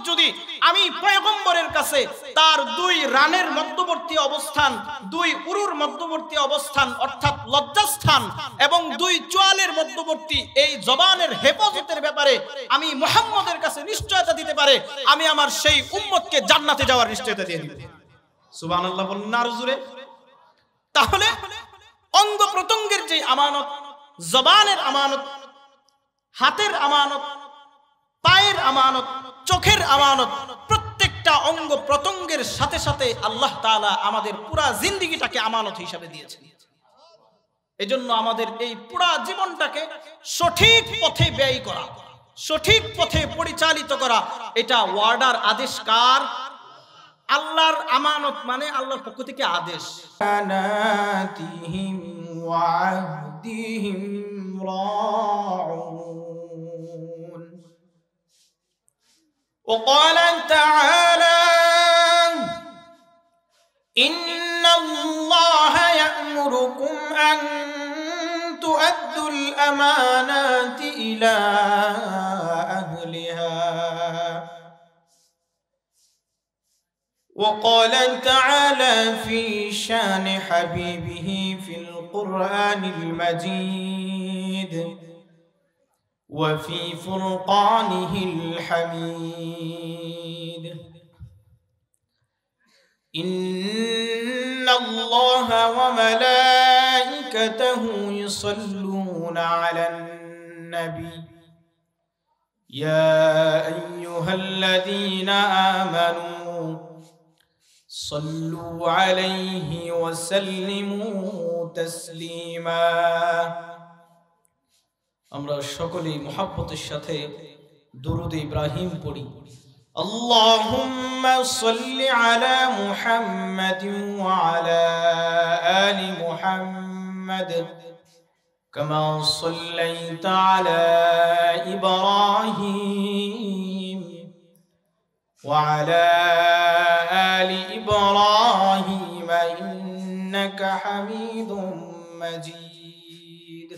যদি আমি পয়গম্বরের কাছে তার দুই রানের মধ্যবর্তী অবস্থান, দুই উরুর মধ্যবর্তী অবস্থান অর্থাৎ লজ্জাস্থান এবং দুই চোয়ালের মধ্যবর্তী এই জবানের হেফাজতের ব্যাপারে আমি মুহাম্মদের কাছে নিশ্চয়তা দিতে পারে, আমি আমার সেই উম্মতকে জান্নাতে যাওয়ার নিশ্চয়তা দিয়ে দিব। সুবহানাল্লাহ বলুন না হুজুরে। তাহলে অঙ্গ প্রত্যঙ্গের যে আমানত, জবানের আমানত, হাতের আমানত, পায়ের আমানত, চোখের আমানত, প্রত্যেকটা অঙ্গ প্রত্যঙ্গের সাথে সাথে আল্লাহ তাআলা আমাদের পুরা জিন্দেগিটাকে আমানত হিসাবে দিয়েছেন। এজন্য আমাদের এই পুরা জীবনটাকে সঠিক পথে ব্যয় করা, সঠিক পথে পরিচালিত করা, এটা ওয়ার্ডার আদেশ কার? আল্লাহর আমানত মানে আল্লাহর পক্ষ থেকে আদেশ। আমানাতিহিম ওয়া আহদিহিম রাউন। وقال تعالى إن الله يأمركم أن تؤدوا الأمانات إلى أهلها. وقال تعالى في شان حبيبه في القرآن المجيد وفي فرقانه الحميد إن الله وملائكته يصلون على النبي يا أيها الذين آمنوا صلوا عليه وسلموا تسليما. আমরা সকলেই মুহাব্বতের সাথে দুরূদ ইব্রাহিম পড়ি। আল্লাহুম্মা সাল্লি আলা মুহাম্মাদিন ওয়া আলা আলি মুহাম্মাদ কামা সাল্লাইতা আলা ইব্রাহিম ওয়া আলা আলি ইব্রাহিম ইন্নাকা হামিদুম মাজিদ.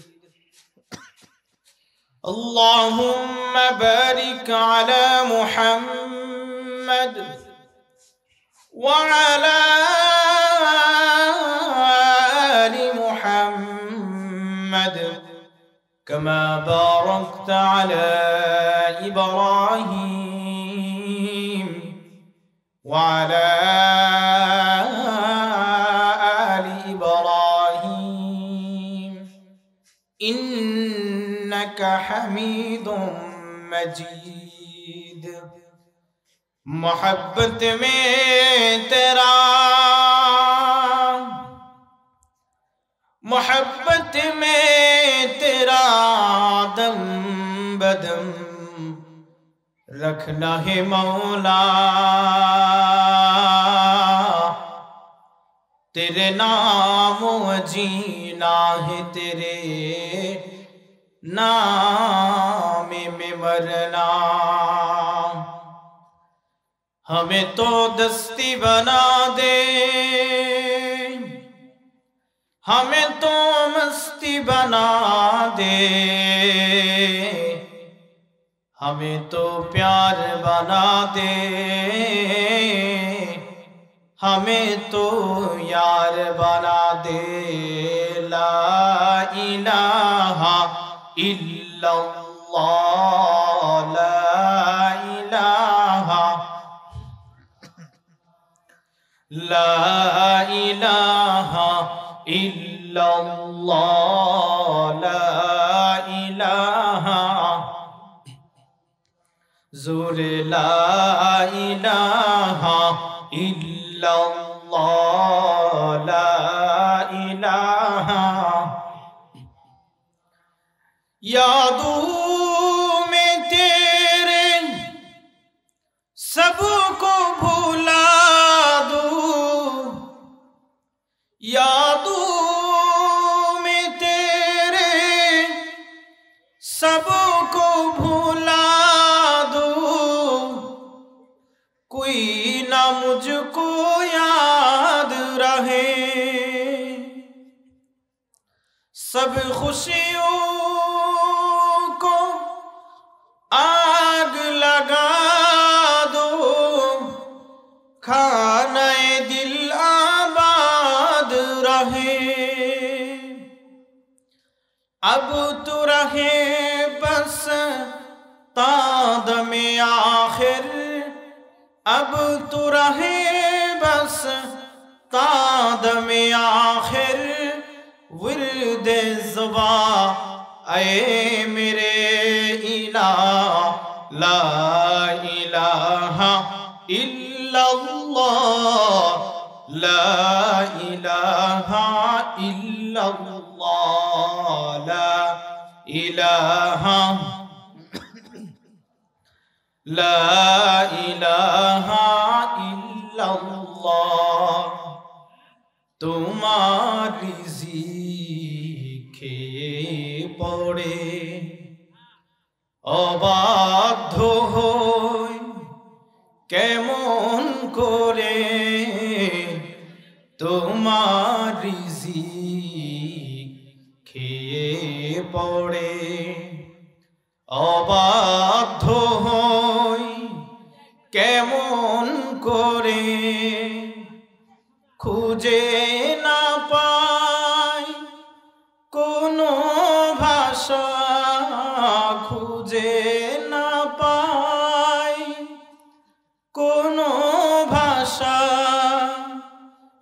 اللهم بارك على محمد وعلى آل محمد كما باركت على إبراهيم وعلى آل إبراهيم إنك حميد مجيد. मोहब्बत में तेरा, मोहब्बत में तेरा दम बदम रखना है मौला. तेरे नाम जीना है, तेरे नाम में मरना. हमें तो दस्ती बना दे, हमें तो मस्ती बना दे, हमें तो प्यार बना दे, हमें तो यार बना दे. ला इलाहा इल्लल्लाह, ला इलाहा, ला इलाहा इल्लल्लाह, ला इलाहा. ज़ोर ला इलाहा इल्लल्लाह, ला इलाहा. यादों में तेरे सबको भुला दूं, यादों में तेरे सबको भुला दूं. कोई ना मुझको याद रहे, सब खुशियों को आग लगा दो. अब तू रहे बस ताद में आखिर, अब तू रहे बस ताद में आखिर, विर्द ज़ुबा ऐ मेरे इलाह, ला इलाहा इल्लल्लाह, ला इलाहा इल्लल्लाह, ला इलाहा, ला इलाहा इल्लल्लाह। तुम्हारी জিকে পড়ে অবাধ্য হই কেমন করে, তোমারি জিকে পড়ে অবাধ্য হই কেমন করে, খুঁজে না পাই কোনো ভাষা, খুঁজে না পাই কোনো ভাষা,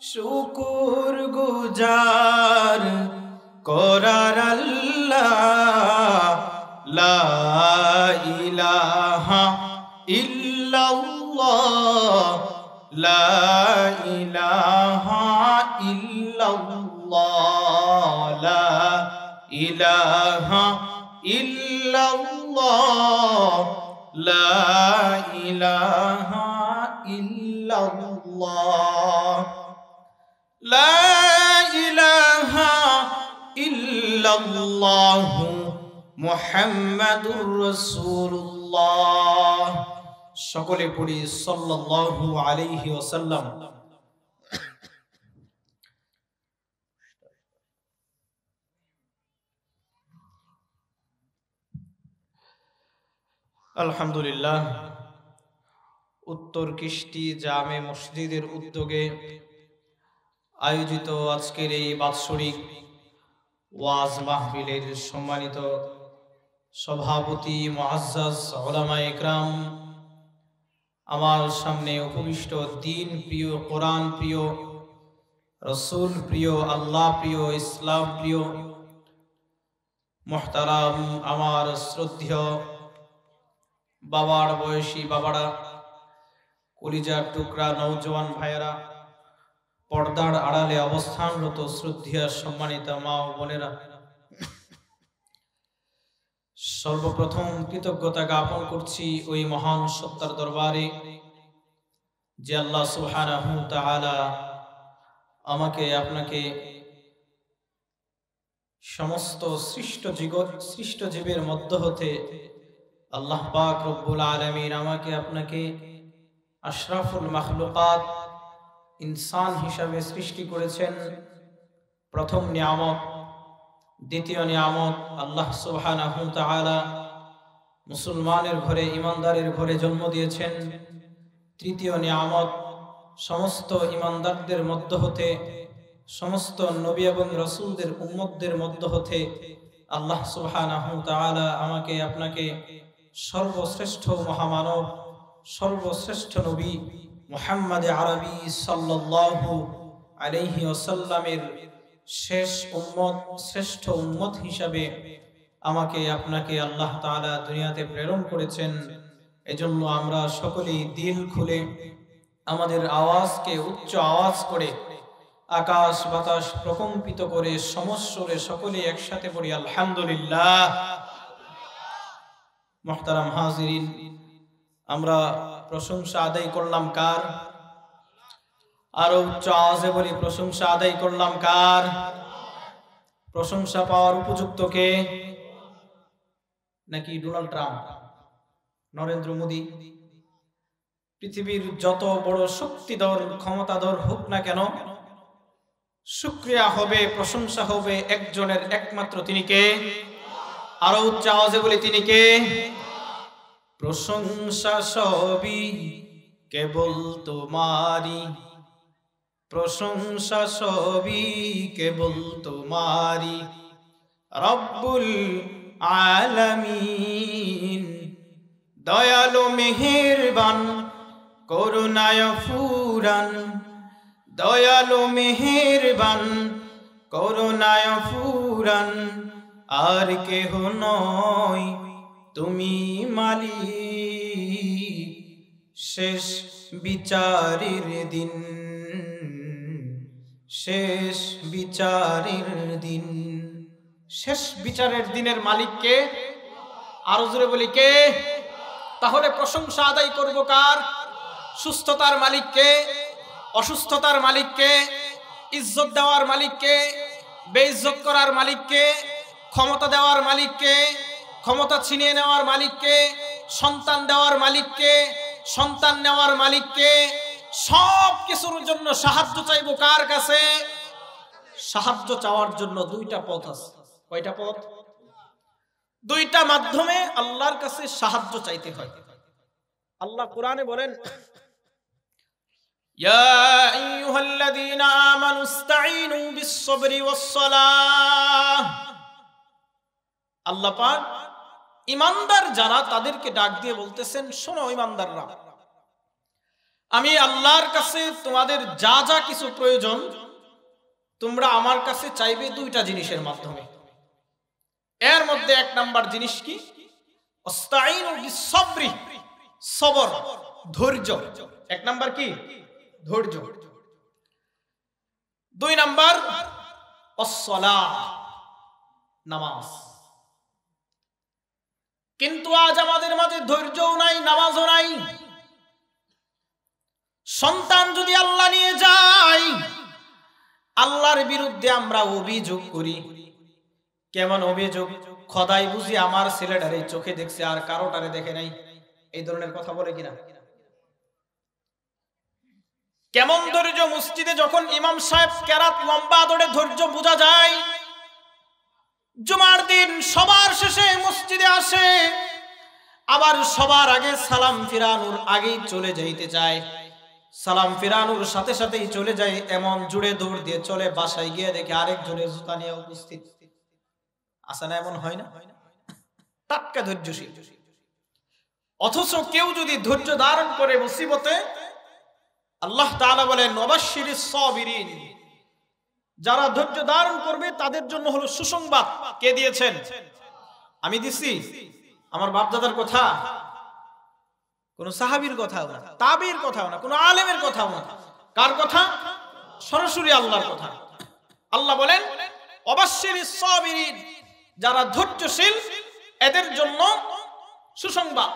শুকুর গুজার করার আল্লাহ, লা ইলাহা ইল্লাল্লাহ, লা ইলাহা ইল্লাল্লাহ, লা ইলাহা ইল্লাল্লাহ, লা ইলাহা ইল্লাল্লাহ, লা ইলাহা ইল্লাল্লাহ মুহাম্মাদুর রাসূলুল্লাহ। সকলে পড়ি সাল্লাল্লাহু আলাইহি ওয়াসাল্লাম। আলহামদুলিল্লাহ, উত্তর কিস্তি জামে মসজিদের উদ্যোগে আয়োজিত আজকের এই বাৎসরিক ওয়াজ মাহফিলের সম্মানিত সভাপতি মুআজ্জাজ উলামায়ে ইকরাম, আমার সামনে উপবিষ্ট দিন প্রিয়, কোরআন প্রিয়, রসুল প্রিয়, আল্লাহ প্রিয়, ইসলাম প্রিয় মুহতারাম আমার শ্রদ্ধেয় বাবার বয়সী বাবারা, কলিজার টুকরা নওজওয়ান ভাইয়েরা, পর্দার আড়ালে অবস্থানরত শ্রদ্ধেয় সম্মানিত মা ও বোনেরা, সর্বপ্রথম কৃতজ্ঞতা জ্ঞাপন করছি ওই মহান সত্তার দরবারে যে আল্লাহ সুবহানাহু ওয়া তাআলা আমাকে আপনাকে সমস্ত সৃষ্ট জীবের মধ্য হতে আল্লাহ পাক রব্বুল আলামিন আমাকে আপনাকে আশরাফুল মাখলুকাত ইনসান হিসাবে সৃষ্টি করেছেন। প্রথম নিয়ামত, দ্বিতীয় নিয়ামত আল্লাহ সুবহানাহু ওয়া তাআলা মুসলমানের ঘরে, ইমানদারের ঘরে জন্ম দিয়েছেন। তৃতীয় নিয়ামত, সমস্ত ইমানদারদের মধ্য হতে, সমস্ত নবী এবং রাসূলদের উম্মতদের মধ্য হতে আল্লাহ সুবহানাহু ওয়া তাআলা আমাকে আপনাকে সর্বশ্রেষ্ঠ মহামানব, সর্বশ্রেষ্ঠ নবী মুহাম্মদ আরবি সাল্লাল্লাহু আলাইহি ওয়াসাল্লামের শেষ উম্মত, শ্রেষ্ঠ উম্মত হিসাবে আমাকে আপনাকে আল্লাহ তাআলা দুনিয়াতে প্রেরণ করেছেন। এজন্য আমরা সকলেই দিল খুলে আমাদের আওয়াজকে উচ্চ আওয়াজ করে আকাশ বাতাস প্রকম্পিত করে সমস্বরে সকলে একসাথে পড়ি আলহামদুলিল্লাহ। মুহতারাম হাজিরিন, আমরা প্রশংসা আদায় করলাম কার? আরো উচ্চ আওয়াজে বলি, প্রশংসা আদায় করলাম কার? প্রশংসা পাওয়ার উপযুক্ত কে? নাকি ডোনাল্ড ট্রাম্প, নরেন্দ্র মোদী? পৃথিবীর যত বড় শক্তিধর ক্ষমতাধর হোক না কেন, শুকরিয়া হবে, প্রশংসা হবে একজনের, একমাত্র তিনি কে? আরো উচ্চ আওয়াজে বলি, তিনি কে? প্রশংসা সবই কেবল তোমারি, প্রশংসা সবই কেবল তোমারি, রব্বুল আলামিন। দয়ালু মেহেরবান করুণায় ফুরান, দয়ালু মেহেরবান করুণায় ফুরান, আর কেহ নয় তুমি মালিক শেষ বিচারের দিন, শেষ বিচারের দিন। শেষ বিচারের দিনের মালিক কে? আরো জোরে বলি কে? তাহলে প্রশংসা আদায় করব কার? সুস্থতার মালিক কে? অসুস্থতার মালিক কে? ইজ্জত দেওয়ার মালিক কে? বেইজ্জত করার মালিক কে? ক্ষমতা দেওয়ার মালিক কে? ক্ষমতা ছিনিয়ে নেওয়ার মালিক কে? সন্তান দেওয়ার মালিক কে? সন্তান নেওয়ার মালিক কে? সব কিছুর জন্য সাহায্য চাইবো কার কাছে? সাহায্য চাওয়ার জন্য দুইটা পথ আছে। কয়টা পথ? দুইটা মাধ্যমে আল্লাহর কাছে সাহায্য চাইতে হয়। আল্লাহ কোরআনে বলেন, ইয়া আইয়ুহাল্লাযীনা আমানুস্তাঈনু বিস-সাবরি ওয়াস-সালাহ। আল্লাহ পাক ঈমানদার যারা তাদেরকে ডাক দিয়ে বলতেছেন, শোনো ঈমানদাররা, আমি আল্লাহর কাছে তোমাদের যা যা কিছু প্রয়োজন তোমরা আমার কাছে চাইবে দুইটা জিনিসের মাধ্যমে। এর মধ্যে এক নাম্বার জিনিস কি? আস্তাঈনু বিস-সাবরি, সবর, ধৈর্য। এক নাম্বার কি? ধৈর্য। দুই নাম্বার আস-সালাহ, নামাজ। কিন্তু আজ আমাদের মাঝে ধৈর্যও নাই, নামাজও নাই। সন্তান যদি আল্লাহ নিয়ে যায়, আল্লাহর বিরুদ্ধে আমরা অভিযোগ করি। কেমন অভিযোগ? খোদাই বুঝি আমার ছেলেটারে চোখে দেখছে আর কারোটারে দেখে নাই, এই ধরনের কথা বলে কিনা? কেমন ধৈর্য? মসজিদে যখন ইমাম সাহেব কেরাত লম্বা ধরে ধৈর্য বোঝা যায়। জুমার দিন সবার শেষে মসজিদে আসে, আবার সবার আগে সালাম ফিরানোর আগেই চলে যাইতে চায়, সালাম ফিরানোর সাথে সাথেই চলে যায়, এমন জুড়ে দৌড় দিয়ে চলে, বাসায় গিয়ে দেখে আরেকজনের জুতা নিয়ে উপস্থিত। আসে না? এমন হয় না? টাটকা ধৈর্যশীল। অথচ কেউ যদি ধৈর্য ধারণ করে মুসিবতে, আল্লাহ তাআলা বলেন ওয়াবাশশিরিস সাবিরিন, যারা ধৈর্য ধারণ করবে তাদের জন্য হলো সুসংবাদ। কে দিয়েছেন? আমি দিছি? আমার বাপ দাদার কথা? কোন সাহাবীর কথাও না, তাবির কথাও না, কোন আলেমের কথাও না। কার কথা? সরাসরি আল্লাহর কথা। আল্লাহ বলেন ওয়াবাশশিরিস সাবিরিন, যারা ধৈর্যশীল এদের জন্য সুসংবাদ।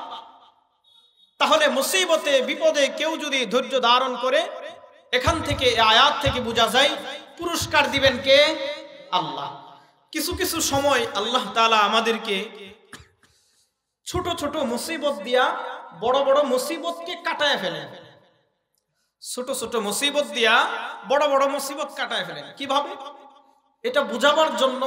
তাহলে মুসিবতে বিপদে কেউ যদি ধৈর্য ধারণ করে, এখান থেকে এই আয়াত থেকে বোঝা যায় পুরস্কার দিবেন কে? আল্লাহ। কিছু কিছু সময় আল্লাহ তাআলা আমাদেরকে ছোট ছোট মুসিবত দিয়া বড় বড় মুসিবতকে কাটায় ফেলেন। ছোট ছোট মুসিবত দিয়া বড় বড় মুসিবত কাটায় ফেলেন। কিভাবে? এটা বুঝাবার জন্য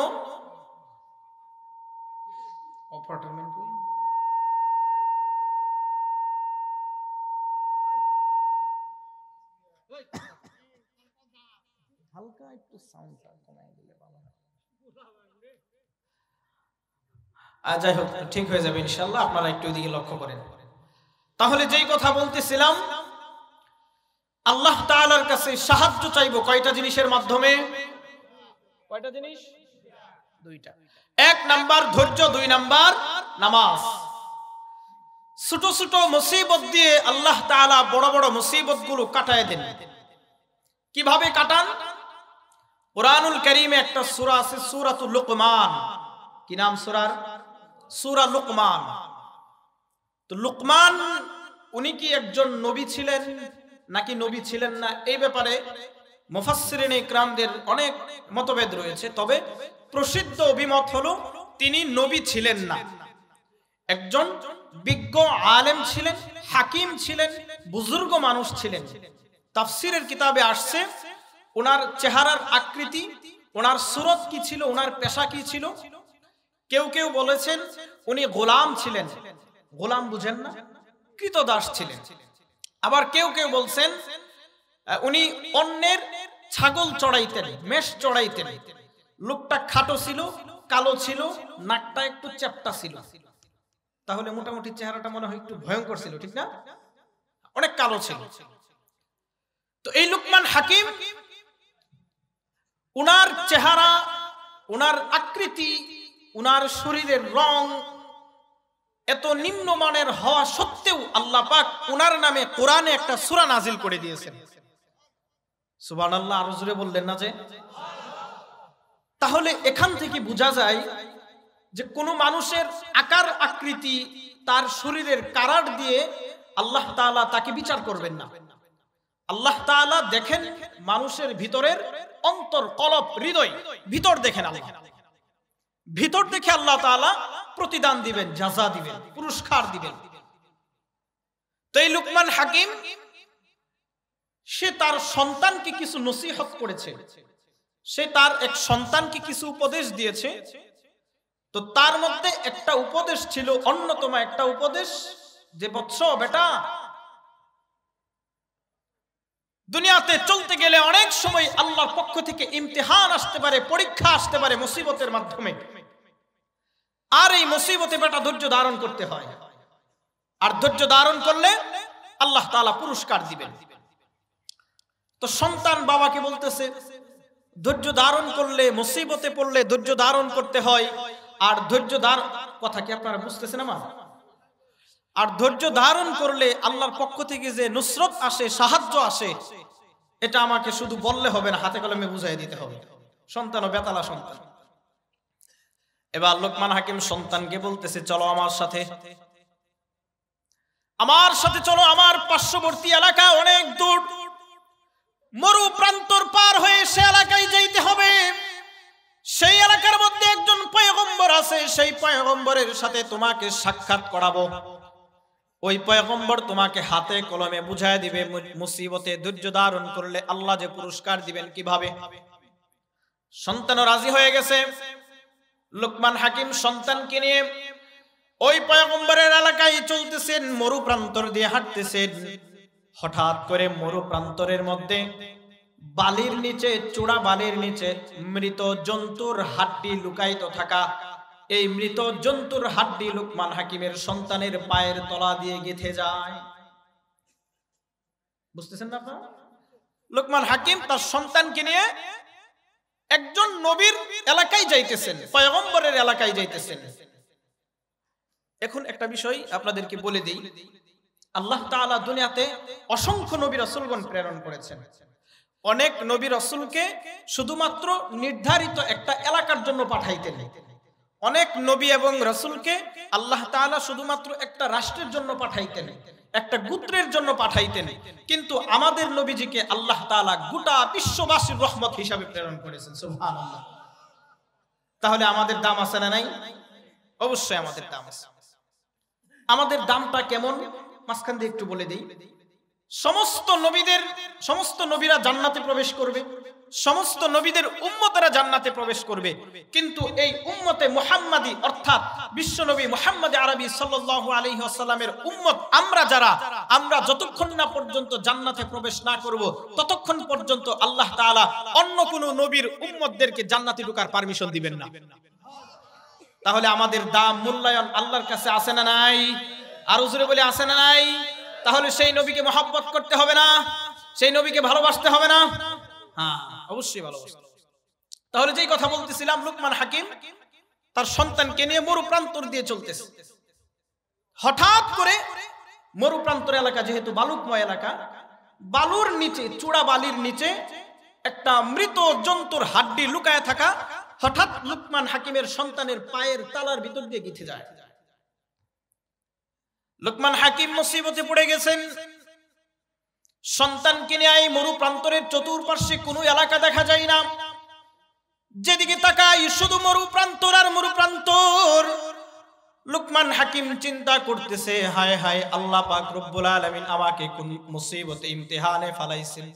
হালকা একটু সাউন্ডটা কমাই দিলে ভালো হয়। যাই হোক, ঠিক হয়ে যাবে ইনশাআল্লাহ, আপনারা একটু এদিকে লক্ষ্য করেন। তাহলে যেই কথা বলতেছিলাম, আল্লাহ তাআলার কাছে সাহায্য চাইবো কয়টা জিনিসের মাধ্যমে? কয়টা জিনিস? দুইটা। এক নাম্বার ধৈর্য, দুই নাম্বার নামাজ। ছোট ছোট মুসিবত দিয়ে আল্লাহ তাআলা বড় বড় মুসিবত গুলো কাটায় দেন। কিভাবে কাটান? কুরআনুল কারীমে একটা সূরা আছে, সূরাতুল লুকমান। কি নাম সূরার? সূরা লুকমান। তো লুকমান উনি কি একজন নবী ছিলেন নাকি নবী ছিলেন না, এই ব্যাপারে মুফাসসিরিনে ইকরামদের অনেক মতভেদ রয়েছে। তবে প্রসিদ্ধ অভিমত হলো তিনি নবী ছিলেন না, একজন বিজ্ঞ আলেম ছিলেন, হাকিম ছিলেন, বুজুর্গ মানুষ ছিলেন। তাফসিরের কিতাবে আসছে ওনার চেহারার আকৃতি, ওনার সুরত কি ছিল, ওনার পেশা কি ছিল। কেউ কেউ বলেছেন উনি গোলাম ছিলেন। গোলাম বুঝেন না? কৃতদাস ছিলেন। আবার কেউ কেউ বলছেন উনি অন্যের ছাগল চড়াইতেন, মেষ চড়াইতেন। লোকটা খাটো ছিল, কালো ছিল, নাকটা একটু চ্যাপ্টা ছিল, তাহলে মোটামুটি চেহারাটা মনে হয় একটু ভয়ঙ্কর ছিল, ঠিক না? অনেক কালো ছিল। তো এই লুকমান হাকিম, উনার চেহারা, উনার আকৃতি, উনার শরীরের রং এত নিম্নমানের হওয়া সত্ত্বেও আল্লাহ পাক উনার নামে কোরআনে একটা সূরা নাজিল করে দিয়েছেন। সুবহানাল্লাহ, আরো জোরে বললেন না যে? তাহলে এখান থেকে বোঝা যায় যে কোন মানুষের আকার আকৃতি, তার শরীরের কারার দিয়ে আল্লাহ তাআলা তাকে বিচার করবেন না। আল্লাহ তাআলা দেখেন মানুষের ভিতরের অন্তর, কলব, হৃদয়, ভিতর দেখেন আল্লাহ। ভিতর দেখে আল্লাহ তাআলা প্রতিদান দিবেন, জাযা দিবেন, পুরস্কার দিবেন। তো এই লুকমান হাকিম, সে তার সন্তানকে কিছু নসিহত করেছে, সে তার এক সন্তানকে কিছু উপদেশ দিয়েছে। তো তার মধ্যে একটা উপদেশ ছিল, অন্যতম একটা উপদেশ, যে বৎস বেটা, দুনিয়াতে চলতে গেলে অনেক সময় আল্লাহর পক্ষ থেকে ইমতিহান আসতে পারে, পরীক্ষা আসতে পারে মুসিবতের মাধ্যমে। আর এই মুসিবতে বেটা ধৈর্য ধারণ করতে হয়, আর ধৈর্য ধারণ করলে আল্লাহ তাআলা পুরস্কার দিবেন। তো সন্তান বাবাকে বলতেছে, ধৈর্য ধারণ করলে, মুসিবতে পড়লে ধৈর্য ধারণ করতে হয়। আর ধৈর্য ধারণ, কথা কি আপনারা বুঝতেছেন আমার? আর ধৈর্য ধারণ করলে আল্লাহর পক্ষ থেকে যে নুসরত আসে, সাহায্য আসে, এটা আমাকে শুধু বললে হবে না, হাতে কলমে বুঝাই দিতে হবে। সন্তান ও বেতালা সন্তান। এবার লোকমান হাকিম সন্তানকে বলতেছে, চলো আমার সাথে, আমার সাথে চলো, আমার পার্শ্ববর্তী এলাকা অনেক দূর, মরু প্রান্তর পার হয়ে সে এলাকায় যাইতে হবে। সেই এলাকার মধ্যে একজন পয়গম্বর আছে, সেই পয়গম্বরের সাথে তোমাকে সাক্ষাৎ করাবো। ওই পয়গম্বর তোমাকে হাতে কলমে বুঝায় দিবে মুসিবতে ধৈর্য ধারণ করলে আল্লাহ যে পুরস্কার দিবেন কিভাবে। সন্তানও রাজি হয়ে গেছে। লোকমান হাকিম সন্তানকে নিয়ে ওই পয়গম্বরের এলাকায় চলতেছেন, মরু প্রান্তর দিয়ে হাঁটতেছেন। হঠাৎ করে মরু প্রান্তরের মধ্যে বালির নিচে, চূড়া বালির নিচে মৃত জন্তুর হাড্ডি লুকায়িত থাকা। এই মৃত জন্তুর হাড্ডি লোকমান হাকিমের সন্তানের পায়ের তলা দিয়ে গেঁথে যায়। বুঝতেছেন না আপনারা? লোকমান হাকিম তার সন্তানকে নিয়ে একজন নবীর এলাকায় যাইতেছেন, পয়গম্বরের এলাকায় যাইতেছেন। এখন একটা বিষয় আপনাদেরকে বলে দিই, আল্লাহ তাআলা দুনিয়াতে অসংখ্য নবী রাসূলগণ প্রেরণ করেছেন। অনেক নবী রাসূলকে শুধুমাত্র নির্ধারিত একটা এলাকার জন্য পাঠাইতেন। অনেক নবী এবং রাসূলকে আল্লাহ তাআলা শুধুমাত্র একটা রাষ্ট্রের জন্য পাঠাইতেন, একটা গোত্রের জন্য পাঠাইতেন। কিন্তু আমাদের নবীজিকে আল্লাহ তাআলা গোটা বিশ্ববাসীর রহমত হিসাবে প্রেরণ করেছেন। সুবহানাল্লাহ। তাহলে আমাদের দাম আছে না নাই? অবশ্যই আমাদের দাম আছে। আমাদের দামটা কেমন মাঝখান দিয়ে একটু বলে দিই। সমস্ত নবীরা জান্নাতে প্রবেশ করবে, সমস্ত নবীদের উম্মতেরা জান্নাতে প্রবেশ করবে। কিন্তু এই উম্মতে মুহাম্মাদি অর্থাৎ বিশ্বনবী মুহাম্মদ আরবি সাল্লাল্লাহু আলাইহি ওয়াসাল্লামের উম্মত আমরা যতক্ষণ না পর্যন্ত জান্নাতে প্রবেশ না করব, ততক্ষণ পর্যন্ত আল্লাহ তাআলা অন্য কোন নবীর উম্মতদেরকে জান্নাতে ঢোকার পারমিশন দিবেন না। তাহলে আমাদের দাম, মূল্যায়ন আল্লাহর কাছে আছে না নাই? আরো জোরে বলে আছে না নাই? তাহলে সেই নবীকে মহব্বত করতে হবে না? সেই নবীকে ভালোবাসতে হবে না? হ্যাঁ, অবশ্যই ভালোবাসতে। তাহলে যেই কথা বলতেছিলাম, লোকমান হাকিম তার সন্তানকে নিয়ে মরু প্রান্তর দিয়ে চলতেছে। হঠাৎ করে মরু প্রান্তর এলাকা, যেহেতু বালুকময় এলাকা, বালুর নিচে, চূড়া বালির নিচে একটা মৃত জন্তুর হাড্ডি লুকায় থাকা হঠাৎ লোকমান হাকিমের সন্তানের পায়ের তালার ভিতর দিয়ে গেঁথে যায়। লোকমান হাকিম মুসিবতে পড়ে গেছেন। সন্তানকে নিয়ে এই মরু প্রান্তরের চতুর্পার্শ্বে কোনো এলাকা দেখা যায় না। যেদিকে তাকাই শুধু মরু প্রান্তর আর মরু প্রান্তর। লোকমান হাকিম চিন্তা করতেছে, হায় হায়, আল্লাহ পাক রব্বুল আলামিন আমাকে কোন মুসিবতে, ইমতিহানে ফেলাইছেন।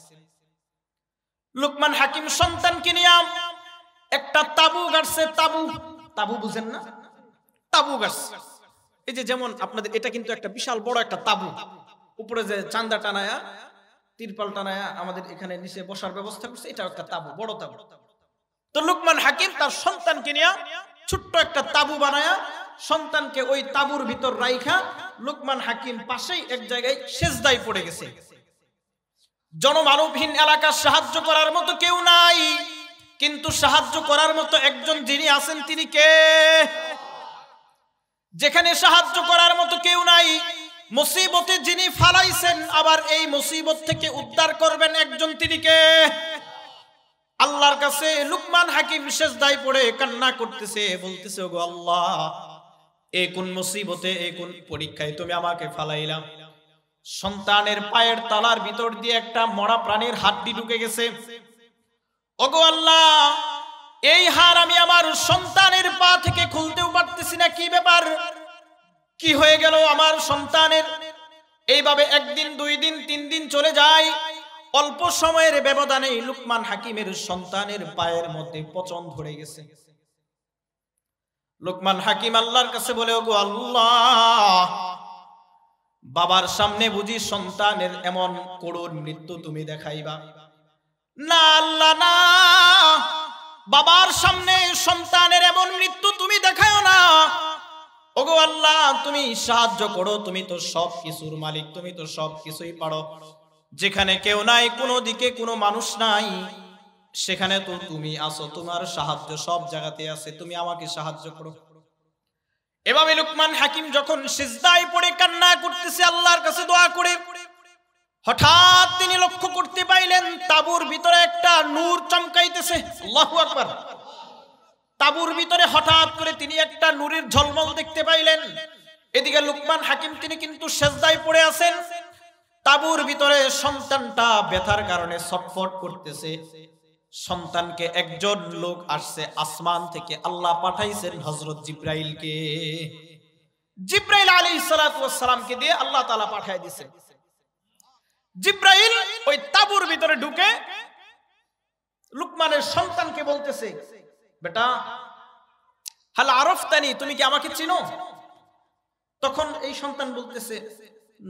লোকমান হাকিম সন্তানকে নিয়ে একটা তাবু গাড়ছে। তাবু বুঝেন না? তাবু গাড়ছে। এই যে যেমন আপনাদের এটা কিন্তু একটা বিশাল বড় একটা তাবু, উপরে যে চান্দা টানায়া, তিরপাল টানায়া আমাদের এখানে নিচে বসার ব্যবস্থা করছে, এটা একটা তাবু, বড় তাবু। তো লোকমান হাকিম তার সন্তানকে নিয়ে ছোট্ট একটা তাবু বানায়া সন্তানকে ওই তাবুর ভিতর রাইখা লুকমান হাকিম পাশেই এক জায়গায় সেজদায় পড়ে গেছে। জনমানবহীন এলাকা, সাহায্য করার মতো কেউ নাই, কিন্তু সাহায্য করার মতো একজন যিনি আছেন তিনি কে? যেখানে সাহায্য করার মতো কেউ নাই, মুসিবতে যিনি ফালাইছেন আবার এই মুসিবত থেকে উদ্ধার করবেন একজন, তিনি কে? আল্লাহর কাছে লুকমান হাকিম সেজদায় পড়ে কান্না করতেছে, বলতেছে ওগো আল্লাহ, এই কোন মুসিবতে, এই কোন পরীক্ষায় তুমি আমাকে ফালাইলা? সন্তানের পায়ের তলার ভিতর দিয়ে একটা মরা প্রাণীর হাড্ডি ঢুকে গেছে। ওগো আল্লাহ, এই হাড় আমি আমার সন্তানের পা থেকে খুলতেও পারতেছি না, কি ব্যাপার, কি হয়ে গেল আমার সন্তানের? এইভাবে একদিন, 2 দিন, 3 দিন চলে যায়। অল্প সময়ের ব্যবধানে লুকমান হাকিমের সন্তানের পায়ের মধ্যে পচন ধরে গেছে। লুকমান হাকিম আল্লাহর কাছে বলে, ওগো আল্লাহ, বাবার সামনে বুঝি সন্তানের এমন করুণ মৃত্যু তুমি দেখাইবা? না আল্লাহ না, বাবার সামনে সন্তানের এমন মৃত্যু তুমি দেখায়ো না। ওগো আল্লাহ, তুমি সাহায্য করো, তুমি তো সব কিছুর মালিক, তুমি তো সব কিছুই পারো। যেখানে কেউ নাই, কোনো দিকে কোনো মানুষ নাই, সেখানে তো তুমি আছো, তোমার সাহায্য সব জায়গাতে আছে, তুমি আমাকে সাহায্য করো। এভাবে লুকমান হাকিম যখন সিজদায় পড়ে কান্না করতেছে, আল্লাহর কাছে দোয়া করে, হঠাৎ তিনি লক্ষ্য করতে পাইলেন তাঁবুর ভিতরে একটা নূর চমকাইতেছে। আল্লাহু আকবার। তাঁবুর ভিতরে হঠাৎ করে তিনি একটা নূরের ঝলমল দেখতে পাইলেন। এদিকে লুকমান হাকিম তিনি কিন্তু সিজদায় পড়ে আছেন। তাঁবুর ভিতরে সন্তানটা ব্যথার কারণে ছটফট করতেছে। সন্তানকে একজন লোক আসছে আসমান থেকে, আল্লাহ পাঠাইছেন হযরত জিবরাইলকে। জিবরাইল আলাইহিস সালাতু ওয়াস সালামকে দিয়ে আল্লাহ তাআলা পাঠিয়ে দিয়েছেন। জিবরাইল ওই তাঁবুর ভিতরে ঢুকে লুকমানের সন্তানকে বলতেছে, বেটা হাল আরফতানি, তুমি কি আমাকে চিনো? তখন এই সন্তান বলতেছে,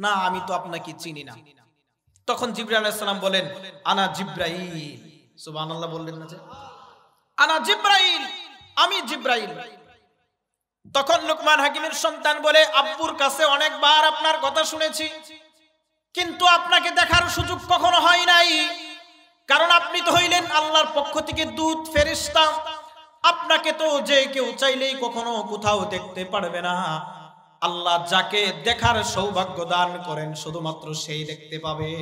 না আমি তো আপনাকে চিনি না। তখন জিবরাইল আলাইহিস সালাম বলেন, আনা জিবরাইল। সুবহানাল্লাহ বললেন না যে, আনা জিবরাইল, আমি জিবরাইল। তখন লুকমান হাকিমের সন্তান বলে, আব্বুর কাছে অনেকবার আপনার কথা শুনেছি, কিন্তু আপনাকে দেখার সুযোগ কখনো হয় নাই, কারণ আপনি তো হইলেন আল্লাহর পক্ষ থেকে দূত, ফেরেশতা। আপনাকে তো যে কেউ চাইলেই কখনো কোথাও দেখতে পারবে না। আল্লাহ যাকে দেখার সৌভাগ্য দান করেন শুধুমাত্র সেই দেখতে পাবে।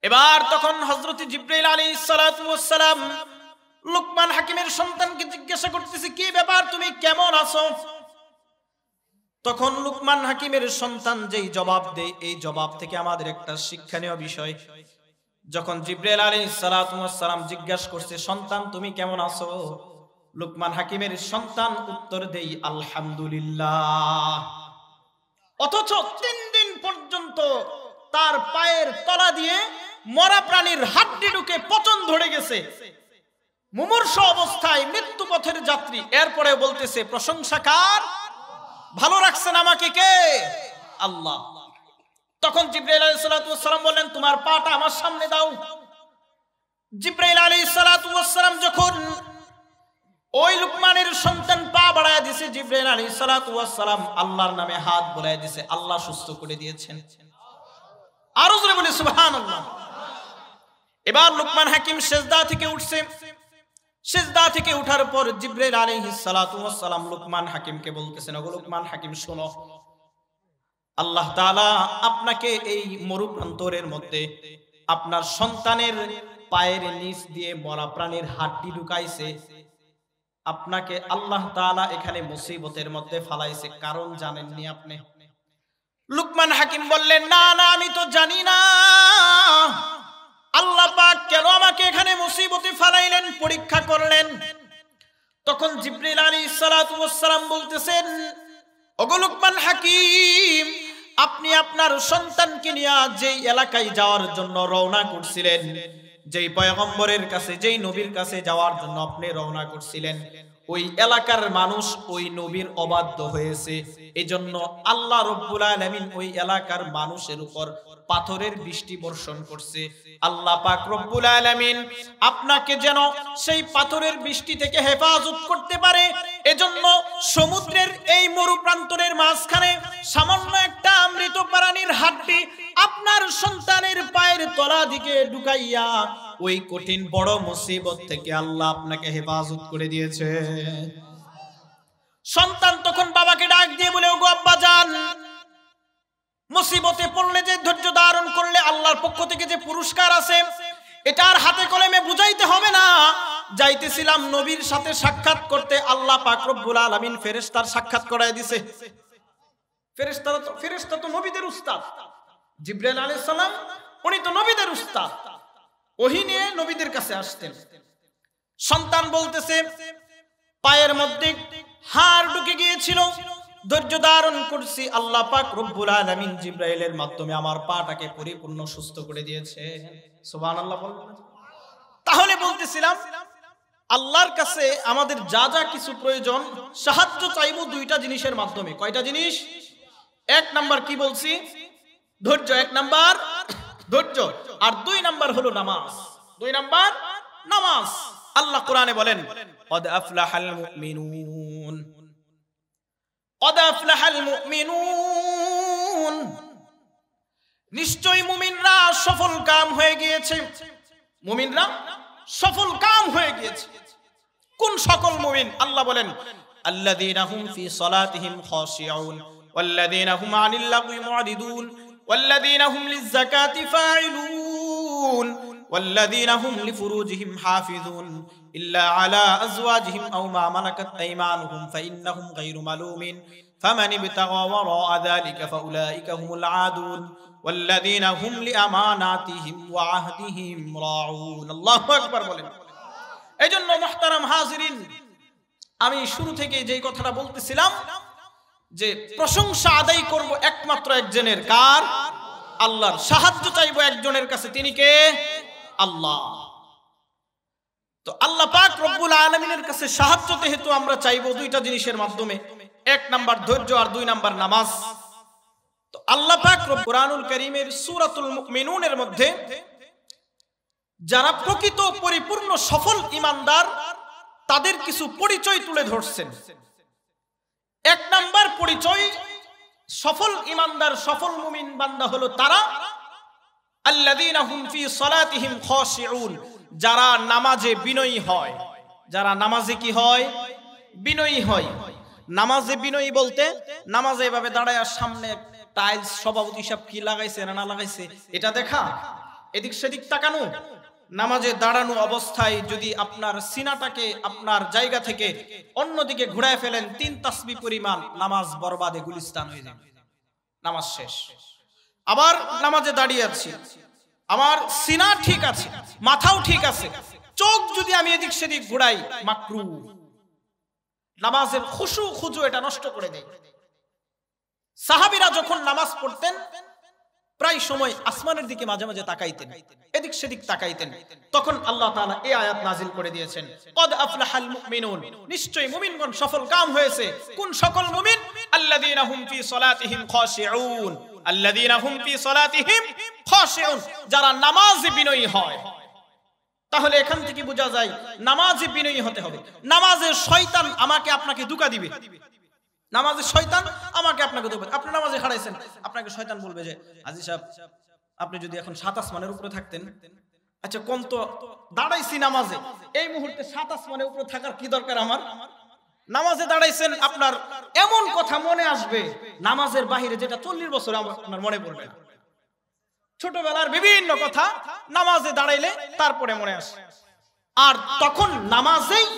এবার তখন হযরত জিবরাইল আলাইহিস সালাতু ওয়াস সালাম লুকমান হাকিমের সন্তানকে জিজ্ঞাসা করতেছে, কি ব্যাপার, তুমি কেমন আছো? তখন লুকমান হাকিমের সন্তান যেই জবাব দেয়, এই জবাব থেকে আমাদের একটা শিক্ষণীয় বিষয়। যখন জিবরাইল আলাইহিস সালাতু ওয়াস সালাম জিজ্ঞাসা করছে, সন্তান তুমি কেমন আছো? লুকমান হাকিমের সন্তান উত্তর দেই, আলহামদুলিল্লাহ। অথচ 3 দিন পর্যন্ত তার পায়ের তলা দিয়ে মরা প্রাণীর হাড্ডি ঢুকে পচন ধরে গেছে, মুমূর্ষ অবস্থায়, মৃত্যু পথের যাত্রী। এরপরে বলতেছে, প্রশংসা কার? ভালো রাখছেন আমাকে কে? আল্লাহ। তখন জিবরাইল আলাইহিস সালাতু ওয়াস সালাম বললেন, তোমার পাটা আমার সামনে দাও। জিবরাইল আলাইহিস সালাতু ওয়াস সালাম যখন ওই লুকমানের সন্তান পা বাড়ায় দিয়েছে, জিবরাইল আলাইহিস সালাতু ওয়াস সালাম আল্লাহর নামে হাত বুলায় দিয়েছে, আল্লাহ সুস্থ করে দিয়েছেন। আরো জোরে বলি সুবহানাল্লাহ। এবার লুকমান হাকিম সিজদা থেকে উঠছে। সিজদা থেকে উঠার পর জিবরাইল আলাইহিস সালাতু ওয়াস সালাম লুকমান হাকিমকে বলতেছেন, ওগো লুকমান হাকিম শোনো, আল্লাহ তাআলা আপনাকে এই মরু প্রান্তরের মধ্যে আপনার সন্তানের পায়ের নিচ দিয়ে মরা প্রাণীর হাড্ডি ঢুকাইছে। আপনাকে আল্লাহ তাআলা এখানে মুসিবতের মধ্যে ফালাইছে, কারণ জানেননি আপনি? লুকমান হাকিম বললেন, না না, আমি তো জানি না। আল্লাহ পাক কেন আমাকে এখানে মুসিবতে ফালাইলেন, পরীক্ষা করলেন? তখন জিবরাইল আলাইহিস সালাতু ওয়াস সালাম বলতেছেন, ওগো লুকমান হাকিম, আপনি আপনার সন্তানকে নিয়ে যেই এলাকায় যাওয়ার জন্য রওনা করছিলেন, যেই পয়গম্বরের কাছে, যেই নবীর কাছে যাওয়ার জন্য আপনি রওনা করছিলেন, ওই এলাকার মানুষ ওই নবীর অবাধ্য হয়েছে, এজন্য আল্লাহ রব্বুল আলামিন ওই এলাকার মানুষের উপর পাথরের বৃষ্টি বর্ষণ করছে। আল্লাহ পাক রব্বুল আলামিন আপনাকে যেন সেই পাথরের বৃষ্টি থেকে হেফাজত করতে পারে, এজন্য সমুদ্রের এই মরুপ্রান্তরের মাঝখানে সামান্য একটা মৃত প্রাণীর হাড্ডি আপনার সন্তানের পায়ের তলা দিকে ঢুকাইয়া ওই কঠিন বড় মুসিবত থেকে আল্লাহ আপনাকে হেফাজত করে দিয়েছে। সন্তান তখন বাবাকে ডাক দিয়ে বলে, ওগো আব্বা জান, মুসিবতে পড়লে যে ধৈর্য ধারণ করলে আল্লাহর পক্ষ থেকে যে পুরস্কার আছে এটা আর হাতে কলমে বুঝাইতে হবে না। যাইতেছিলাম নবীর সাথে সাক্ষাৎ করতে, আল্লাহ পাক রব্বুল আলামিন ফেরেশতার সাক্ষাৎ করায় দিয়েছে। ফেরেশতা তো নবীদের উস্তাদ, জিবরাইল আলাইহিস সালাম উনি তো নবীদের উস্তাদ, ওহী নিয়ে নবীদের কাছে আসতেন। সন্তান বলতেছে, পায়ের মধ্যে হাড় ঢুকে গিয়েছিল, ধৈর্য ধারণ করছি, আল্লাহ পাক রব্বুল আলামিন জিবরাইলের মাধ্যমে আমার পাটাকে পরিপূর্ণ সুস্থ করে দিয়েছে। সুবহানাল্লাহ বলবেন। তাহলে বলতেছিলাম আল্লাহর কাছে আমাদের যা যা কিছু প্রয়োজন সাহায্য চাইবো দুইটা জিনিসের মাধ্যমে। কয়টা জিনিস? এক নাম্বার কি বলছি? ধৈর্য। এক নাম্বার ধৈর্য, আর দুই নাম্বার হলো নামাজ। দুই নাম্বার নামাজ। আল্লাহ কোরআনে বলেন, কদ আফলাহাল মুমিনুন, কদ আফলাহাল মুমিনুন, নিশ্চয়ই মুমিনরা সফল কাম হয়ে গিয়েছে। মুমিনরা সফল কাম হয়ে গিয়েছে। কোন সকল মুমিন? আল্লাহ বলেন, আল্লাযীনা হুম ফি সালাতিহিম খাশিউন ওয়াল্লাযীনা হুম আনিল লাগwi মু'রিদুন ওয়াল্লাযীনা হুম লিয-যাকাতি ফাইলুন ওয়াল্লাযীনা হুম লিফুরুজিহিম হাফিজুন ইল্লা আলা আজওয়াজিহিম আও মা মালাকাত আইমানুহুম ফাইন্নাহুম গায়রু মালুমিন ফামান ইবতাগা ওয়ারা'a যালিকা ফাউলাইকা হুমুল আদুন ওয়াল্লাযীনা হুম লিআমানাতিহিম ওয়া আহদিহিম রাউন। আল্লাহু আকবার বলেন। এইজন্য মুহতারাম হাজিরিন, আমি শুরু থেকে যেই কথাটা বলতেছিলাম যে প্রশংসা আদায় করব একমাত্র একজনের। কার? আল্লাহর। সাহায্য চাইবো একজনের কাছে, তিনি কে? আল্লাহ। তো আল্লাহ পাক রব্বুল আলামিনের কাছে সাহায্য যেহেতু আমরা চাইবো দুইটা জিনিসের মাধ্যমে, এক নাম্বার ধৈর্য আর দুই নাম্বার নামাজ। তো আল্লাহ পাক কুরআনুল কারীমের সূরাতুল মুমিনুনের মধ্যে যারা প্রকৃত পরিপূর্ণ সফল ঈমানদার তাদের কিছু পরিচয় তুলে ধরছেন। এক নাম্বার পরিচয় সফল ঈমানদার, সফল মুমিন বান্দা হলো তারা আল্লাযীনা হুম ফি সালাতিহিম খাশিউন, যারা নামাজে বিনয়ী হয়। যারা নামাজে কি হয়? বিনয়ী হয়। নামাজে বিনয়ী বলতে নামাজে এভাবে দাঁড়ায় আর সামনে টাইলস সভাপতি সব কি লাগাইছে না লাগাইছে এটা দেখা, এদিক সেদিক তাকানো। নামাজে দাঁড়ানো অবস্থায় যদি আপনার সিনাটাকে আপনার জায়গা থেকে অন্যদিকে ঘুরায় ফেলেন 3 তাসবিহ পরিমাণ, নামাজ বরবাদে গুলিস্তান হয়ে যাবে, নামাজ শেষ। আবার নামাজে দাঁড়িয়ে আছি, আমার সিনা ঠিক আছে, মাথাও ঠিক আছে, চোখ যদি আমি এদিক সেদিক ঘুরাই মাকরুহ, নামাজের খুশু খুজু এটা নষ্ট করে দেয়। সাহাবীরা যখন নামাজ পড়তেন প্রায় সময় আসমানের দিকে মাঝে মাঝে তাকাইতেন, এদিক সেদিক তাকাইতেন। তখন আল্লাহ তাআলা এই আয়াত নাজিল করে দিয়েছেন, কদ আফলাহাল মুমিনুন, নিশ্চয়ই মুমিনগণ সফল কাম হয়েছে। কোন সকল মুমিন? আল্লাযীনা হুম ফি সালাতিহিম খাশিউন, আল্লাযীনা হুম ফি সালাতিহিম খাশিউন, যারা নামাজে বিনয়ী হয়। তাহলে এখান থেকে বোঝা যায় নামাজে বিনয়ী হতে হবে। নামাজে শয়তান আমাকে আপনাকে ধোঁকা দিবে। নামাজে শয়তান আমাকে আপনাকে ধোঁকা দিবে। আপনি নামাজে খাড়াইছেন, আপনাকে শয়তান বলবে যে আজি সাহেব আপনি যদি এখন 7 আসমানের উপরে থাকতেন, আচ্ছা কোন তো দাঁড়াইছি নামাজে, এই মুহূর্তে 7 আসমানের উপরে থাকার কি দরকার আমার? নামাজে দাঁড়াইছেন, আপনার এমন কথা মনে আসবে নামাজের বাহিরে যেটা 40 বছর আপনার মনে পড়বে না। ছোটবেলার বিভিন্ন কথা নামাজে দাঁড়াইলে তারপরে মনে আসে। আর তখন নামাজেই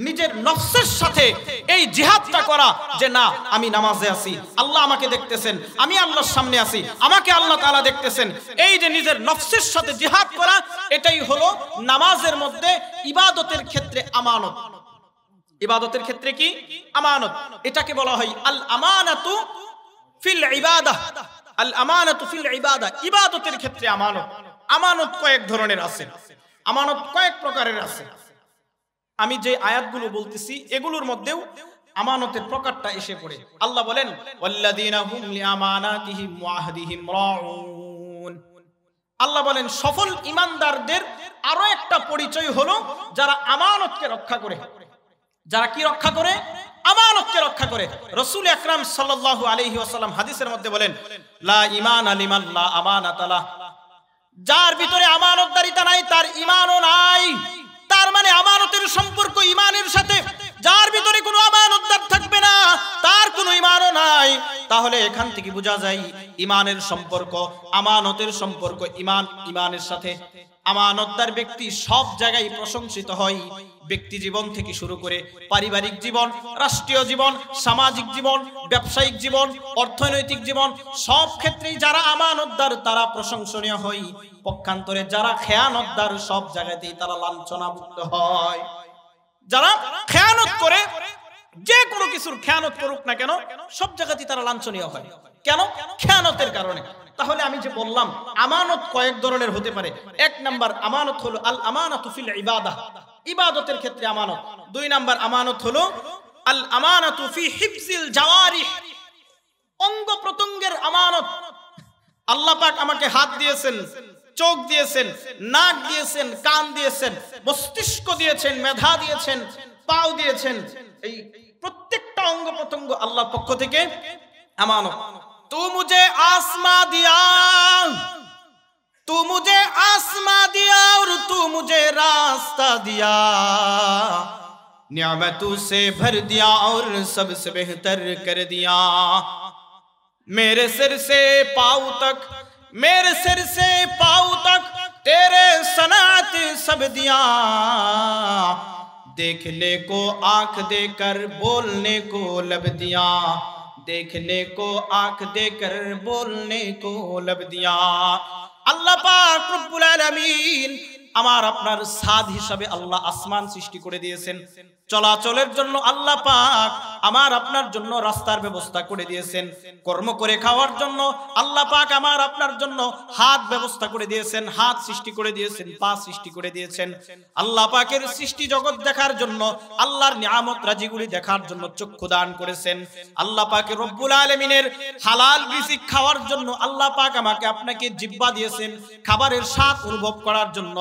নিজের নফসের সাথে এই জিহাদটা করা যে না আমি নামাজে আছি, আল্লাহ আমাকে দেখতেছেন, আমি আল্লাহর সামনে আছি, আমাকে আল্লাহ তাআলা দেখতেছেন। এই যে নিজের নফসের সাথে জিহাদ করা, এটাই হলো নামাজের মধ্যে ইবাদতের ক্ষেত্রে আমানত। ইবাদতের ক্ষেত্রে কি? আমানত। এটাকে বলা হয় আল আমানাতু ফিল ইবাদাহ। আল আমানাতু ফিল ইবাদাহ, ইবাদতের ক্ষেত্রে আমানত। আমানত কয়েক ধরনের আছে, আমানত কয়েক প্রকারের আছে। আমি যে আয়াতগুলো বলতেছি এগুলোর মধ্যেও আমানতের প্রকারটা এসে পড়ে। আল্লাহ বলেন ওয়াল্লাযীনা হুম লিআমানাতিহিম ওয়া আহদিহিম রাউন। আল্লাহ বলেন সফল ঈমানদারদের আরো একটা পরিচয় হলো যারা আমানতকে রক্ষা করে। যারা কি রক্ষা করে? আমানতকে রক্ষা করে। রাসূল আকরাম সাল্লাল্লাহু আলাইহি ওয়াসাল্লাম হাদিসের মধ্যে বলেন লা ঈমানা লিমান লা আমানাতা লাহ। যার ভিতরে আমানতদারিতা নাই তার ঈমানও নাই। তার মানে আমানতের সম্পর্ক ঈমানের সাথে। যার ভিতরে কোনো আমানতদার থাকবে না তার কোনো ঈমানও নাই। তাহলে এখান থেকে বোঝা যায় ঈমানের সম্পর্ক, আমানতের সম্পর্ক ঈমানের সাথে। আমানতদার ব্যক্তি সব জায়গায় প্রশংসিত হয়, ব্যক্তি জীবন থেকে শুরু করে পারিবারিক জীবন, রাষ্ট্রীয় জীবন, সামাজিক জীবন, ব্যবসায়িক জীবন, অর্থনৈতিক জীবন, সব ক্ষেত্রেই যারা আমানতদার তারা প্রশংসনীয় হয়। পক্ষান্তরে যারা খেয়ানতদার সব জায়গাতেই তারা লাঞ্ছনামুক্ত হয়। যারা খেয়ানত করে, যে কোনো কিছুর খেয়ানত করুক না কেন, সব জায়গাতেই তারা লাঞ্ছনীয় হয়। কেন? খেয়ানতের কারণে। তাহলে আমি যে বললাম আমানত কয়েক ধরনের হতে পারে। এক নাম্বার আমানত হলো আল আমানাতু ফিল ইবাদাহ, ইবাদতের ক্ষেত্রে আমানত। দুই নাম্বার আমানত হলো আল আমানাতু ফি হিফজিল জাওয়ারিহ, অঙ্গ প্রত্যঙ্গের আমানত। আল্লাহ পাক আমাকে হাত দিয়েছেন, চোখ দিয়েছেন, নাক দিয়েছেন, কান দিয়েছেন, মস্তিষ্ক দিয়েছেন, মেধা দিয়েছেন, পাও দিয়েছেন। এই প্রত্যেকটা অঙ্গ প্রত্যঙ্গ আল্লাহর পক্ষ থেকে আমানত। तू मुझे आसमां दिया, तू मुझे आसमां दिया और तू मुझे रास्ता दिया, नियामतों से भर दिया और सबसे बेहतर कर दिया, मेरे सिर से पाँव तक, मेरे सिर से पाँव तक तेरे सनात सब दिया, देखने को आंख देकर बोलने को लब दिया, देखने को आंख देकर बोलने को लब दिया। আল্লাহ পাক রব্বুল আলামিন আমার আপনার সাদ হিসাবে আল্লাহ আসমান সৃষ্টি করে দিয়েছেন। চলাচলের জন্য আল্লাহ পাক আমার আপনার জন্য রাস্তার ব্যবস্থা করে দিয়েছেন। কর্ম করে খাওয়ার জন্য আল্লাহ পাক আমার আপনার জন্য হাত ব্যবস্থা করে দিয়েছেন, হাত সৃষ্টি করে দিয়েছেন, পা সৃষ্টি করে দিয়েছেন। আল্লাহ পাকের সৃষ্টি জগৎ দেখার জন্য, আল্লাহর নিয়ামত রাজিগুলি দেখার জন্য চক্ষু দান করেছেন। আল্লাহ পাক রব্বুল আলামিনের হালাল রিজিক খাওয়ার জন্য আল্লাহ পাক আমাকে আপনাকে জিহ্বা দিয়েছেন, খাবারের স্বাদ অনুভব করার জন্য।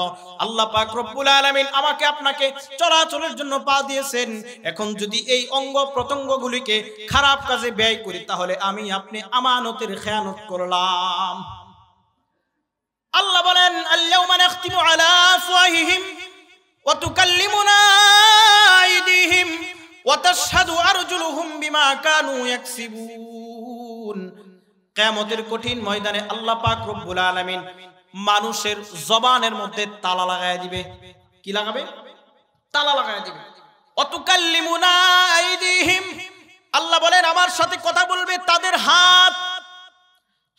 আল্লাহ পাক রব্বুল আলামিন আমাকে আপনাকে চলাচলের জন্য পা দিয়েছেন। এখন যদি এই অঙ্গ প্রত্যঙ্গগুলিকে খারাপ কাজে ব্যয় করি তাহলে আমি আপনি আমানতের খেয়ানত করলাম। আল্লাহ বলেন আল-ইয়াওমা নাখতিমু আলা আফওয়াহিহিম ওয়া তুকাল্লিমুনা আইদিহিম ওয়া তাশহাদু আরজুলুহুম বিমা কানু ইয়াকসিবুন। কিয়ামতের কঠিন ময়দানে আল্লাহ পাক রব্বুল আলামিন মানুষের জবানের মধ্যে তালা লাগায় দিবে। কি লাগাবে? তালা লাগায় দিবে। অতুকাল্লিমুনা আইদিহিম, আল্লাহ বলেন আমার সাথে কথা বলবে তাদের হাত,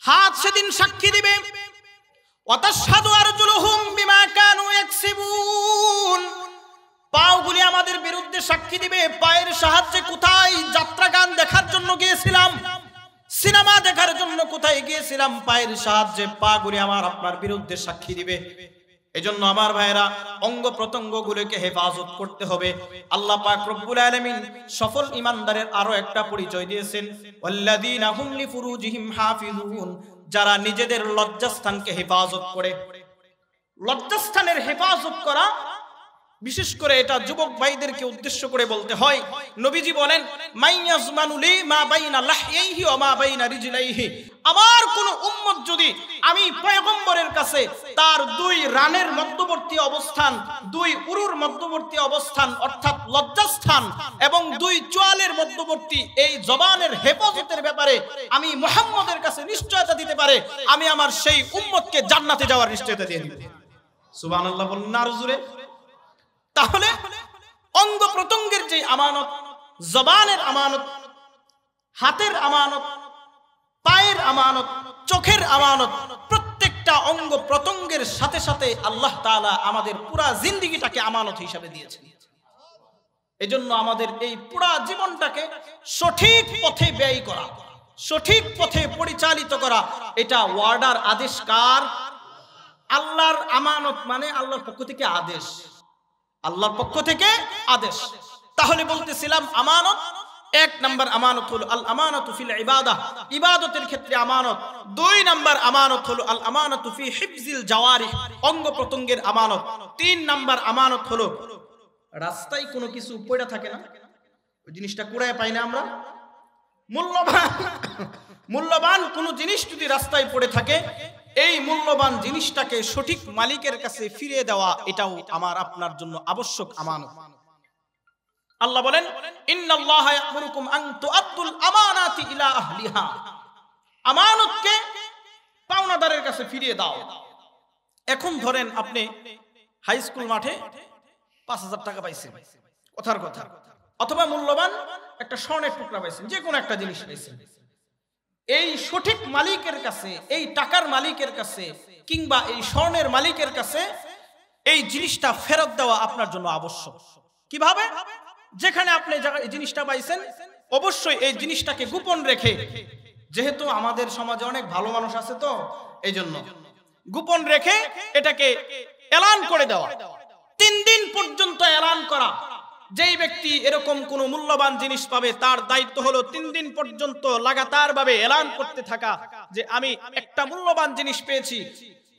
হাত সেদিন সাক্ষী দিবে। ওয়াতাশহাদু আরজুলুহুম বিমা কানু ইয়াকসিবুন, পাগুলি আমাদের বিরুদ্ধে সাক্ষী দিবে। পায়ের সাহায্যে কোথায় যাত্রা গান দেখার জন্য গিয়েছিলাম, সিনেমা দেখার জন্য কোথায় গিয়েছিলাম, পায়ের সাহায্যে পাগুলি আমার আপনার বিরুদ্ধে সাক্ষী দিবে। এজন্য আমার ভাইরা অঙ্গ প্রত্যঙ্গগুলোকে হেফাজত করতে হবে। আল্লাহ পাক রব্বুল আলামিন সফল ঈমানদারের আরো একটা পরিচয় দিয়েছেন, ওয়াল্লাযীনা হুম লিফুরুজিহিম হাফিজুন, যারা নিজেদের লজ্জাস্থানকে হেফাজত করে। লজ্জাস্থানের হেফাজত করা, বিশেষ করে এটা যুবক ভাইদেরকে উদ্দেশ্য করে বলতে হয়। নবীজি বলেন মাইয়াজমানু লি মা বাইনা লাহইহি ওয়া মা বাইনা রিজলাইহি, আমার কোন উম্মত যদি আমি পয়গম্বরের কাছে তার দুই রানের মধ্যবর্তী অবস্থান, দুই উরুর মধ্যবর্তী অবস্থান অর্থাৎ লজ্জাস্থান এবং দুই চোয়ালের মধ্যবর্তী এই জবানের হেফাজতের ব্যাপারে আমি মুহাম্মদের কাছে নিশ্চয়তা দিতে পারে, আমি আমার সেই উম্মতকে জান্নাতে যাওয়ার নিশ্চয়তা দিয়ে দিব। সুবহানাল্লাহ বলুন না জোরে। তাহলে অঙ্গ প্রত্যঙ্গের যে আমানত, জবানের আমানত, হাতের আমানত, পায়ের আমানত, চোখের আমানত, প্রত্যেকটা অঙ্গ প্রত্যঙ্গের সাথে সাথে আল্লাহ তাআলা আমাদের পুরা জিন্দেগিটাকে আমানত হিসাবে দিয়েছেন। এজন্য আমাদের এই পুরা জীবনটাকে সঠিক পথে ব্যয় করা, সঠিক পথে পরিচালিত করা, এটা ওয়ার্ডার আদেশ কার? আল্লাহর আমানত মানে আল্লাহর পক্ষ থেকে আদেশ। আল্লাহর পক্ষ থেকে আদেশ। তাহলে বলতেছিলাম আমানত, এক নাম্বার আমানত হলো আল আমানাতু ফিল ইবাদাহ, ইবাদতের ক্ষেত্রে আমানত। দুই নাম্বার আমানত হলো আল আমানাতু ফি হিফজিল জাওয়ারিহ, অঙ্গ প্রত্যঙ্গের আমানত। তিন নাম্বার আমানত হলো রাস্তায় কোনো কিছু পড়ে থাকে না, ওই জিনিসটা কুড়ায় পাই না আমরা, মূল্যবান কোনো জিনিস যদি রাস্তায় পড়ে থাকে, এই মূল্যবান জিনিসটাকে সঠিক মালিকের কাছে ফিরিয়ে দেওয়া, এটাও আমার আপনার জন্য আবশ্যক আমানত। আল্লাহ বলেন ইন্নাল্লাহা ইয়া'মুরুকুম আন তু'আদ্দুল আমানাতি ইলা আহলিহা, আমানতকে পাওনাদারের কাছে ফিরিয়ে দাও। এখন ধরেন আপনি হাই স্কুল মাঠে ৫,০০০ টাকা পাইছেন, কথার কথা, অথবা মূল্যবান একটা স্বর্ণের টুকরা পাইছেন, যে কোনো একটা জিনিস পাইছেন, এই সঠিক মালিকের কাছে, এই টাকার মালিকের কাছে কিংবা এই স্বর্ণের মালিকের কাছে এই জিনিসটা ফেরত দেওয়া আপনার জন্য আবশ্যক। কিভাবে? যেখানে আপনি এই জিনিসটা পাইছেন, অবশ্যই এই জিনিসটাকে গোপন রেখে, যেহেতু আমাদের সমাজে অনেক ভালো মানুষ আছে, তো এই জন্য গোপন রেখে এটাকে এলান করে দেওয়া, 3 দিন পর্যন্ত এলান করা। যেই ব্যক্তি এরকম কোন মূল্যবান জিনিস পাবে, তার দায়িত্ব হলো 3 দিন পর্যন্ত লাগাতার ভাবে এলান করতে থাকা যে আমি একটা মূল্যবান জিনিস পেয়েছি,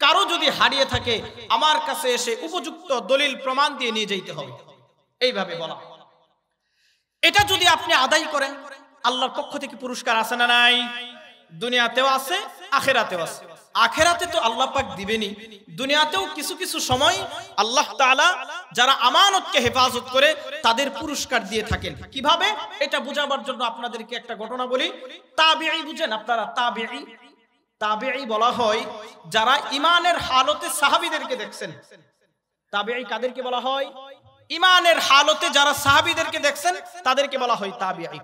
কারো যদি হারিয়ে থাকে আমার কাছে এসে উপযুক্ত দলিল প্রমাণ দিয়ে নিয়ে যেতে হবে, এইভাবে বলা। এটা যদি আপনি আদায় করেন, আল্লাহর পক্ষ থেকে পুরস্কার আছে না নাই? দুনিয়াতেও আছে, আখিরাতেও আছে। আখিরাতে তো আল্লাহ পাক দিবেনই, দুনিয়াতেও কিছু কিছু সময় আল্লাহ তাআলা যারা আমানতকে হেফাজত করে তাদের পুরস্কার দিয়ে থাকেন। কিভাবে? এটা বোঝাবার জন্য আপনাদেরকে একটা ঘটনা বলি। তাবিঈ বুঝেন আপনারা? তাবিঈ বলা হয় যারা ঈমানের হালতে সাহাবীদেরকে দেখছেন। তাবিঈ কাদেরকে বলা হয়? ঈমানের হালতে যারা সাহাবীদেরকে দেখছেন তাদেরকে বলা হয় তাবিঈ।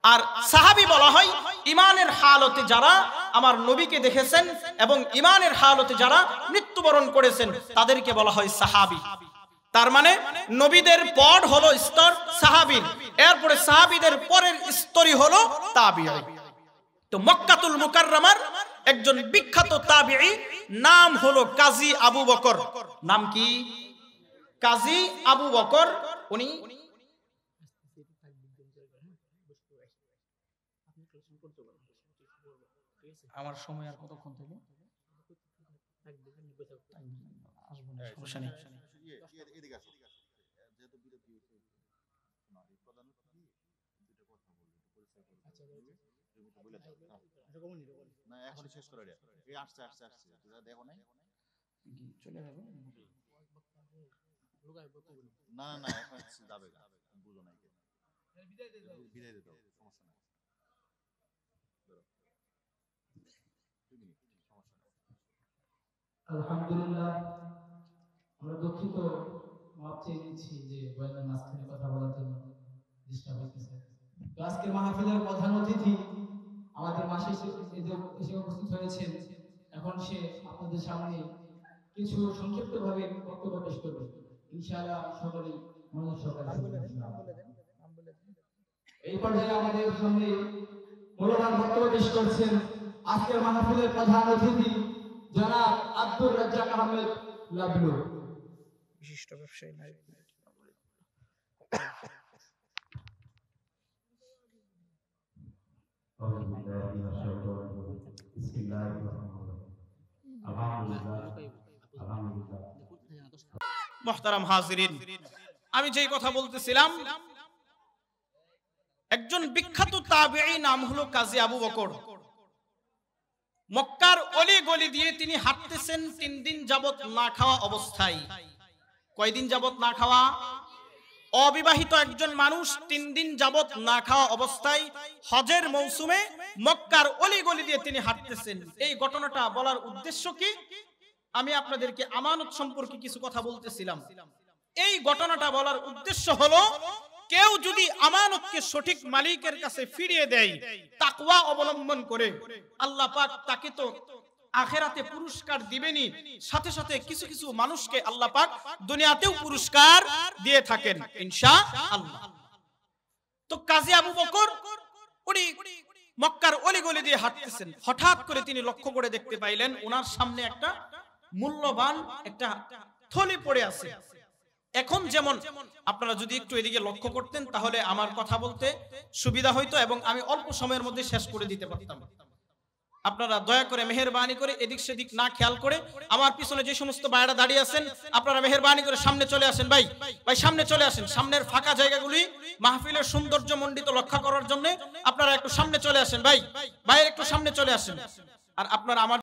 আর সাহাবী বলা হয় ঈমানের হালতে যারা আমার নবীকে দেখেছেন এবং ঈমানের হালতে যারা মৃত্যুবরণ করেছেন তাদেরকে বলা হয় সাহাবী। তার মানে নবীদের পর হলো স্তর সাহাবীর, এরপরে সাহাবীদের পরের স্তরই হলো তাবিঈ। তো মক্কাতুল মুকাররমার একজন বিখ্যাত তাবিঈ নাম হলো কাজী আবু বকর। নাম কি? কাজী আবু বকর। উনি আমার সময় আর কতক্ষণ থেকে সমস্যা নেই। না এখনই শেষ করে দেয়া, এই আসছে দেখো নাই চলে যাবে না এখন যাবে, বুঝো নাই, বিদায় দিতে হবে, সমস্যা নাই, আলহামদুলিল্লাহ, আমরা দুঃখিত, মাপ চেয়ে নিচ্ছি যে বয়ানের মাঝখানে কথা বলার জন্য ডিস্টার্ব হইতেছে। তো আজকের মাহফিলের প্রধান অতিথি আমাদের মাসে এসে উপস্থিত হয়েছেন। এখন সে আপনাদের সামনে কিছু সংক্ষিপ্তভাবে বক্তব্য পেশ করবে। ইনশাআল্লাহ সকলেই মনোযোগ সহকারে শুনবেন। এই পর্যায়ে আমাদের সামনে মূল্যবান বক্তব্য পেশ করছেন আজকের মাহফিলের প্রধান অতিথি জনাব আব্দুর রাজ্জাক আহমেদ লাবলু, বিশিষ্ট ব্যবসায়ী। মুহতারাম হাজিরিন, আমি যেই কথা বলতেছিলাম, একজন বিখ্যাত তাবিঈ নাম হলো কাজী আবু বকর। মক্কার অলি গলি দিয়ে তিনি হাঁটতেছেন 3 দিন যাবত না খাওয়া অবস্থায়। কয়দিন যাবত না খাওয়া? অবিবাহিত একজন মানুষ 3 দিন যাবত না খাওয়া অবস্থায় হজের মৌসুমে মক্কার অলি গলি দিয়ে তিনি হাঁটতেছেন। এই ঘটনাটা বলার উদ্দেশ্য কি? আমি আপনাদেরকে আমানত সম্পর্কে কিছু কথা বলতেছিলাম। এই ঘটনাটা বলার উদ্দেশ্য হলো, কেউ যদি আমানতকে সঠিক মালিকের কাছে ফিরিয়ে দেয়, তাকওয়া অবলম্বন করে, আল্লাহ পাক তাকে তো আখিরাতে পুরস্কার দিবেনই, সাথে সাথে কিছু কিছু মানুষকে আল্লাহ পাক দুনিয়াতেও পুরস্কার দিয়ে থাকেন ইনশাআল্লাহ। তো কাজী আবু বকর উনি মক্কার অলিগলি দিয়ে হাঁটতেছেন। হঠাৎ করে তিনি লক্ষ্য করে দেখতে পাইলেন ওনার সামনে একটা মূল্যবান একটা থলি পড়ে আছে। এখন যেমন আপনারা যদি একটু এদিকে লক্ষ্য করতেন তাহলে আমার কথা বলতে সুবিধা হইতো এবং আমি অল্প সময়ের মধ্যে শেষ করে দিতে পারতাম। আপনারা দয়া করে মেহেরবানি করে এদিক সেদিক না খেয়াল করে আমার পিছনে যে সমস্ত ভাইরা দাঁড়িয়ে আছেন আপনারা মেহেরবানি করে সামনে চলে আসেন। ভাই ভাই সামনে চলে আসেন, সামনের ফাঁকা জায়গাগুলি মাহফিলের সৌন্দর্য মণ্ডিত রক্ষা করার জন্য আপনারা একটু সামনে চলে আসেন। ভাই ভাই একটু সামনে চলে আসেন। আর আপনারা আমার